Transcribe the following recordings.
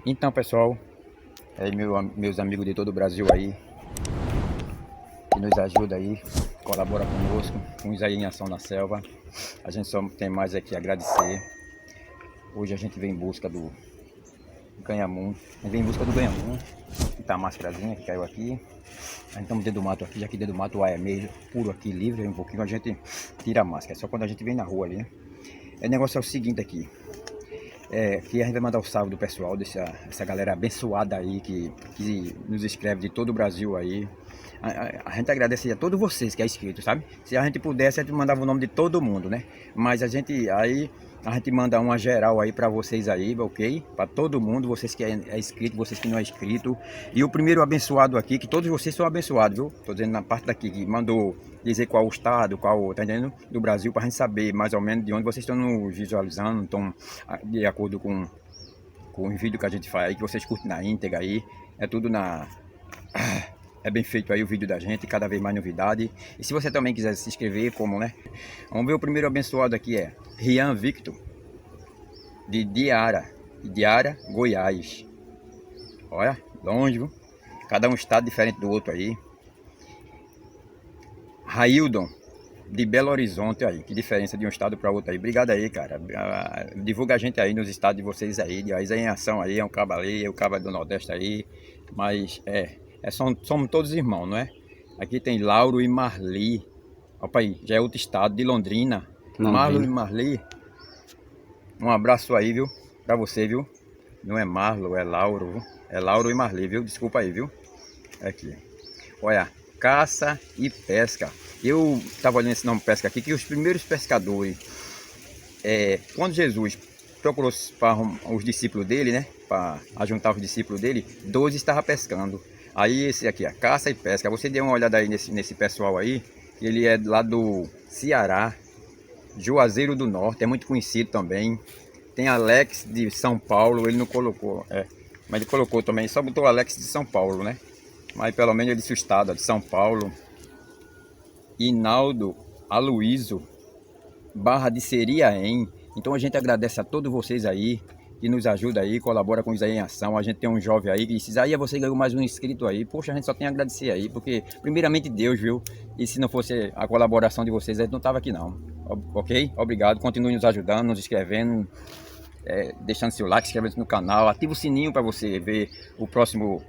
Então, pessoal, meus amigos de todo o Brasil aí, que nos ajuda aí, colabora conosco, com Isaías em Ação na Selva. A gente só tem mais aqui a agradecer. Hoje a gente vem em busca do ganhamum. A gente vem em busca do ganhamum, que tá a máscarazinha que caiu aqui. A gente estamos dentro do mato aqui, já que dentro do mato o ar é meio puro aqui, livre, um pouquinho a gente tira a máscara. É só quando a gente vem na rua ali, né? O negócio é o seguinte aqui. Que a gente vai mandar o salve do pessoal, dessa galera abençoada aí que nos escreve de todo o Brasil aí. A gente agradece a todos vocês que é inscrito, sabe? Se a gente pudesse, a gente mandava o nome de todo mundo, né? Mas a gente manda uma geral aí pra vocês aí, ok? Pra todo mundo, vocês que é inscrito, vocês que não é inscrito. E o primeiro abençoado aqui, que todos vocês são abençoados, viu? Tô dizendo na parte daqui, que mandou dizer qual o estado, tá entendendo? Do Brasil, pra gente saber mais ou menos de onde vocês estão nos visualizando, estão de acordo com o vídeo que a gente faz aí, que vocês curtem na íntegra aí. É tudo na... É bem feito aí o vídeo da gente, cada vez mais novidade. E se você também quiser se inscrever, como, né? Vamos ver, o primeiro abençoado aqui é Rian Victor, de Diara, Goiás. Olha, longe, viu? Cada um estado diferente do outro aí. Raildon, de Belo Horizonte aí. Que diferença de um estado para outro aí. Obrigado aí, cara. Divulga a gente aí nos estados de vocês aí. De Isaías em Ação aí, é um cabo ali, é o cabo do Nordeste aí. Mas somos todos irmãos, não é? Aqui tem Lauro e Marli. Opa aí, já é outro estado, de Londrina. Marlo e Marli. Um abraço aí, viu? Pra você, viu? Não é Marlo, é Lauro, viu? É Lauro e Marli, viu? Desculpa aí, viu? Aqui. Olha, caça e pesca. Eu tava olhando esse nome pesca aqui, que os primeiros pescadores, quando Jesus procurou para os discípulos dele, né? Para ajuntar os discípulos dele, 12 estavam pescando. Aí esse aqui, a caça e pesca. Você deu uma olhada aí nesse pessoal aí, ele é lá do Ceará, Juazeiro do Norte, é muito conhecido também. Tem Alex de São Paulo, ele não colocou, mas ele colocou também, só botou Alex de São Paulo, né? Mas pelo menos ele disse o estado, de São Paulo. Inaldo Aloísio, Barra de Seriaém. Então a gente agradece a todos vocês aí, que nos ajuda aí, colabora com o Isaías em Ação. A gente tem um jovem aí que diz, Isaías, você ganhou mais um inscrito aí. Poxa, a gente só tem a agradecer aí, porque primeiramente Deus, viu? E se não fosse a colaboração de vocês, a gente não estava aqui não. Ok? Obrigado, continue nos ajudando, nos inscrevendo, deixando seu like, se inscrevendo no canal, ativa o sininho para você ver o próximo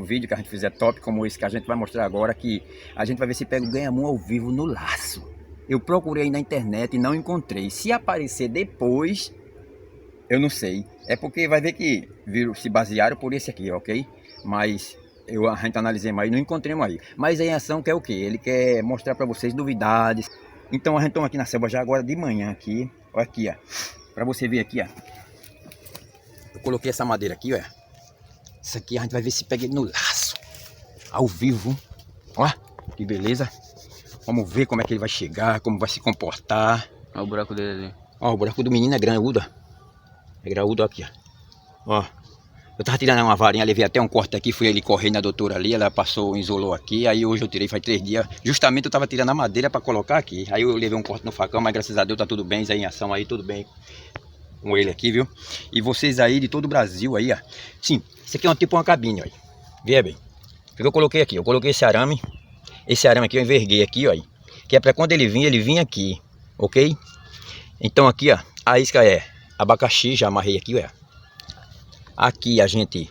vídeo que a gente fizer top, como esse que a gente vai mostrar agora, que a gente vai ver se pega o ganhamum ao vivo no laço. Eu procurei na internet e não encontrei. Se aparecer depois, eu não sei. É porque vai ver que se basearam por esse aqui, ok? Mas a gente analisei mais e não encontremos aí. Mas a ação quer o quê? Ele quer mostrar para vocês novidades. Então a gente está aqui na selva já agora de manhã aqui. Olha aqui, ó. Para você ver aqui, ó. Eu coloquei essa madeira aqui, ó. Isso aqui a gente vai ver se pega ele no laço. Ao vivo. Ó, que beleza. Vamos ver como é que ele vai chegar, como vai se comportar. Olha o buraco dele ali. Ó, o buraco do menino é graúdo. É graúdo aqui, ó. Eu tava tirando uma varinha, levei até um corte aqui, fui ali correr na doutora ali, ela passou, isolou aqui. Aí hoje eu tirei, faz 3 dias. Justamente eu tava tirando a madeira para colocar aqui. Aí eu levei um corte no facão, mas graças a Deus tá tudo bem, Isaías em Ação aí, tudo bem com ele aqui, viu? E vocês aí de todo o Brasil aí, ó. Sim, isso aqui é tipo uma cabine, ó. Veja bem. O que eu coloquei aqui? Eu coloquei esse arame. Esse arame aqui eu enverguei aqui, ó. Que é para quando ele vinha aqui, ok? Então aqui, ó, a isca é abacaxi, já amarrei aqui, ó. Aqui a gente,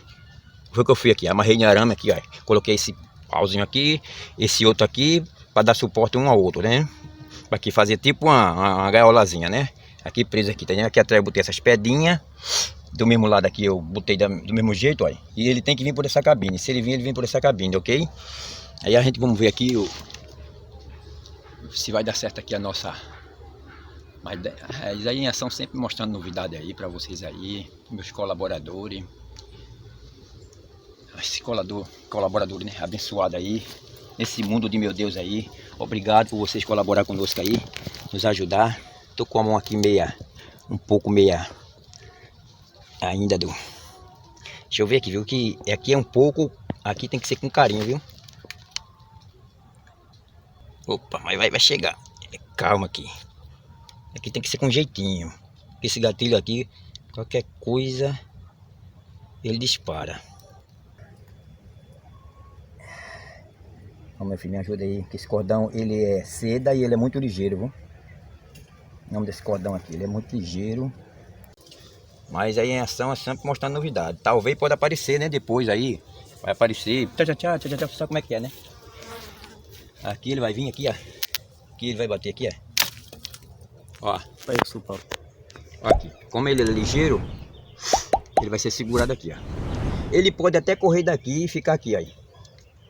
foi o que eu fui aqui, amarrei no arame aqui, ó. Coloquei esse pauzinho aqui, esse outro aqui, para dar suporte um ao outro, né? Para aqui fazer tipo uma gaiolazinha, né? Aqui preso aqui, tá vendo? Aqui atrás eu botei essas pedrinhas. Do mesmo lado aqui eu botei do mesmo jeito, ó. E ele tem que vir por essa cabine. Se ele vem por essa cabine, ok? Aí a gente vamos ver aqui se vai dar certo aqui a nossa... Mas Isaías em Ação sempre mostrando novidade aí para vocês aí, meus colaboradores. Esse colaborador, né, abençoado aí, nesse mundo de meu Deus aí. Obrigado por vocês colaborar conosco aí, nos ajudar. Tô com a mão aqui um pouco meia ainda do... Deixa eu ver aqui, viu, que aqui é um pouco, aqui tem que ser com carinho, viu. Opa, mas vai chegar. Calma aqui. Aqui tem que ser com jeitinho. Esse gatilho aqui, qualquer coisa, ele dispara. Ó, meu filho, me ajuda aí, que esse cordão, ele é seda e ele é muito ligeiro, viu? O nome desse cordão aqui, ele é muito ligeiro. Mas aí em ação é sempre mostrando novidade. Talvez pode aparecer, né, depois aí. Vai aparecer, sabe como é que é, né? Aqui ele vai vir aqui, ó. Aqui ele vai bater aqui, ó. Ó. Vai isso, Paulo. Aqui. Como ele é ligeiro, ele vai ser segurado aqui, ó. Ele pode até correr daqui e ficar aqui, aí.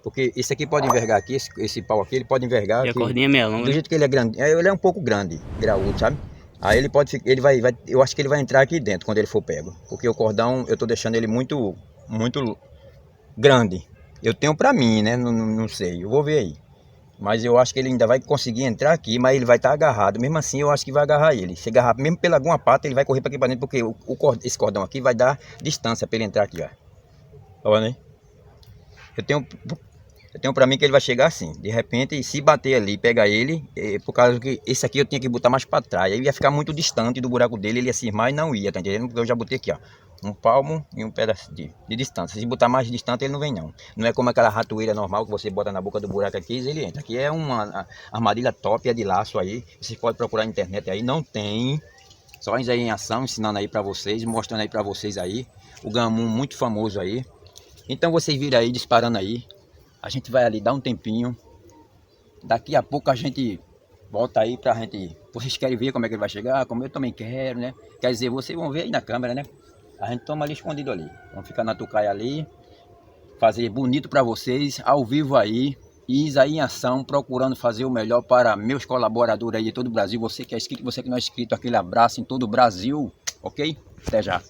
Porque esse aqui pode envergar aqui, esse pau aqui, ele pode envergar E a aqui. cordinha é meio longa, Do né? jeito que ele é grande, ele é um pouco grande, graúdo, sabe? Aí ele pode ficar, eu acho que ele vai entrar aqui dentro quando ele for pego. Porque o cordão, eu tô deixando ele muito grande. Eu tenho pra mim, né? Não sei, eu vou ver aí. Mas eu acho que ele ainda vai conseguir entrar aqui, mas ele vai estar agarrado. Mesmo assim, eu acho que vai agarrar ele. Se agarrar mesmo pela alguma pata, ele vai correr para aqui para dentro, porque esse cordão aqui vai dar distância para ele entrar aqui, ó. Olha, né? Eu tenho para mim que ele vai chegar assim. De repente, e se bater ali, pegar ele, por causa que esse aqui eu tinha que botar mais para trás. Aí ia ficar muito distante do buraco dele, ele ia se irmar e não ia, tá entendendo? Porque eu já botei aqui, ó. Um palmo e um pedaço de distância. Se botar mais distante, ele não vem não. Não é como aquela ratoeira normal que você bota na boca do buraco aqui e ele entra. Aqui é uma armadilha top, é de laço aí. Vocês podem procurar na internet aí, não tem. Só aí em ação, ensinando aí para vocês, mostrando aí para vocês aí. O gamum muito famoso aí. Então vocês viram aí, disparando aí. A gente vai ali dar um tempinho. Daqui a pouco a gente volta aí pra gente. Vocês querem ver como é que ele vai chegar? Como eu também quero, né? Quer dizer, vocês vão ver aí na câmera, né? A gente toma ali escondido ali. Vamos ficar na tucaia ali. Fazer bonito pra vocês, ao vivo aí. Isa aí em ação, procurando fazer o melhor para meus colaboradores aí de todo o Brasil. Você que é inscrito, você que não é inscrito, aquele abraço em todo o Brasil. Ok? Até já.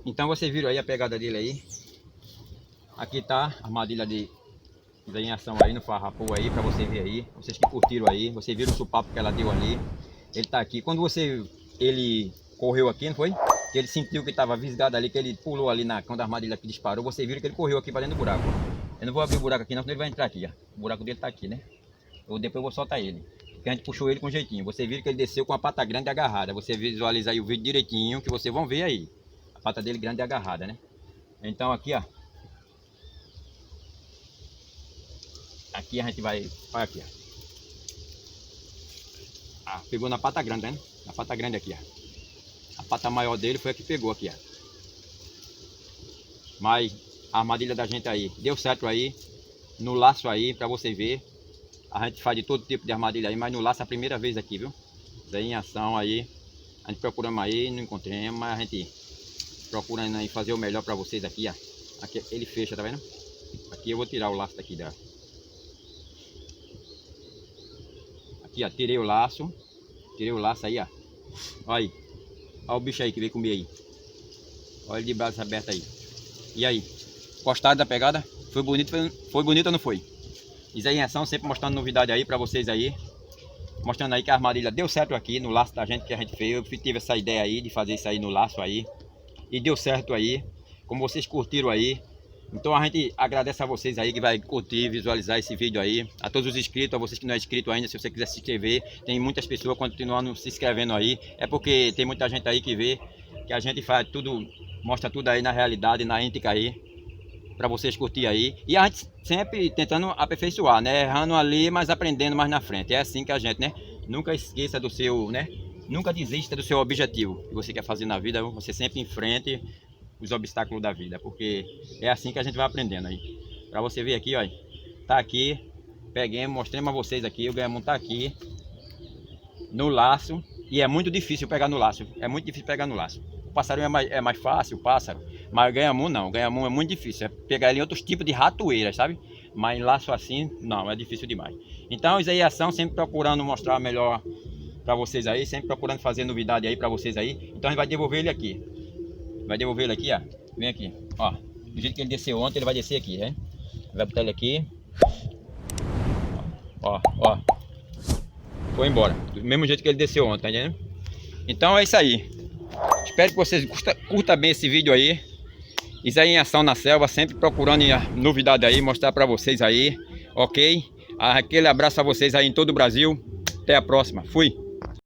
Então vocês viram aí a pegada dele aí. Aqui tá a armadilha de em ação aí no farrapo aí, pra você ver aí. Vocês que curtiram aí, vocês viram o supapo que ela deu ali. Ele tá aqui. Quando ele correu aqui, não foi? Que ele sentiu que tava visgado ali, que ele pulou ali quando a armadilha aqui disparou. Vocês viram que ele correu aqui pra dentro do buraco. Eu não vou abrir o buraco aqui não, senão ele vai entrar aqui, ó. O buraco dele tá aqui, né? Depois eu vou soltar ele. Porque a gente puxou ele com jeitinho. Vocês viram que ele desceu com a pata grande agarrada. Você visualiza aí o vídeo direitinho, que vocês vão ver aí. A pata dele grande agarrada, né? Então aqui, ó. Aqui a gente vai... Olha aqui, ó. Ah, pegou na pata grande, né? Na pata grande aqui, ó. A pata maior dele foi a que pegou aqui, ó. Mas a armadilha da gente aí deu certo aí. No laço aí, pra você ver. A gente faz de todo tipo de armadilha aí, mas no laço é a primeira vez aqui, viu? Daí em ação aí. A gente procuramos aí, não encontramos, mas a gente procurando aí fazer o melhor pra vocês aqui, ó. Aqui ele fecha, tá vendo? Aqui eu vou tirar o laço daqui dela. Aqui, ó, tirei o laço. Tirei o laço aí, ó. Olha aí. Olha o bicho aí que veio comer aí. Olha ele de braços abertos aí. E aí? Gostaram da pegada? Foi bonito, foi bonito ou não foi? Isaí em Ação, sempre mostrando novidade aí pra vocês aí. Mostrando aí que a armadilha deu certo aqui no laço da gente que a gente fez. Eu tive essa ideia aí de fazer isso aí no laço aí. E deu certo aí. Como vocês curtiram aí. Então a gente agradece a vocês aí que vai curtir, visualizar esse vídeo aí. A todos os inscritos, a vocês que não é inscrito ainda, se você quiser se inscrever. Tem muitas pessoas continuando se inscrevendo aí. É porque tem muita gente aí que vê que a gente faz tudo, mostra tudo aí na realidade, na íntegra aí. Pra vocês curtir aí. E a gente sempre tentando aperfeiçoar, né? Errando ali, mas aprendendo mais na frente. É assim que a gente, né? Nunca esqueça do seu, né? Nunca desista do seu objetivo que você quer fazer na vida. Você sempre enfrente os obstáculos da vida, porque é assim que a gente vai aprendendo aí. Pra você ver aqui, ó, tá aqui, peguei, mostrei a vocês aqui, o ganhamum tá aqui no laço, e é muito difícil pegar no laço, é muito difícil pegar no laço. O passarinho é mais fácil, o pássaro, mas o ganhamum não, o ganhamum é muito difícil, é pegar ele em outros tipos de ratoeiras, sabe? Mas em laço assim, não, é difícil demais. Então, isso aí é ação, sempre procurando mostrar melhor pra vocês aí, sempre procurando fazer novidade aí pra vocês aí. Então a gente vai devolver ele aqui. Vai devolver ele aqui, ó. Vem aqui, ó. Do jeito que ele desceu ontem, ele vai descer aqui, né? Vai botar ele aqui. Ó, ó. Foi embora. Do mesmo jeito que ele desceu ontem, tá entendendo? Então é isso aí. Espero que vocês curtam bem esse vídeo aí. Isaí em Ação na Selva, sempre procurando novidade aí, mostrar pra vocês aí. Ok? Aquele abraço a vocês aí em todo o Brasil. Até a próxima. Fui!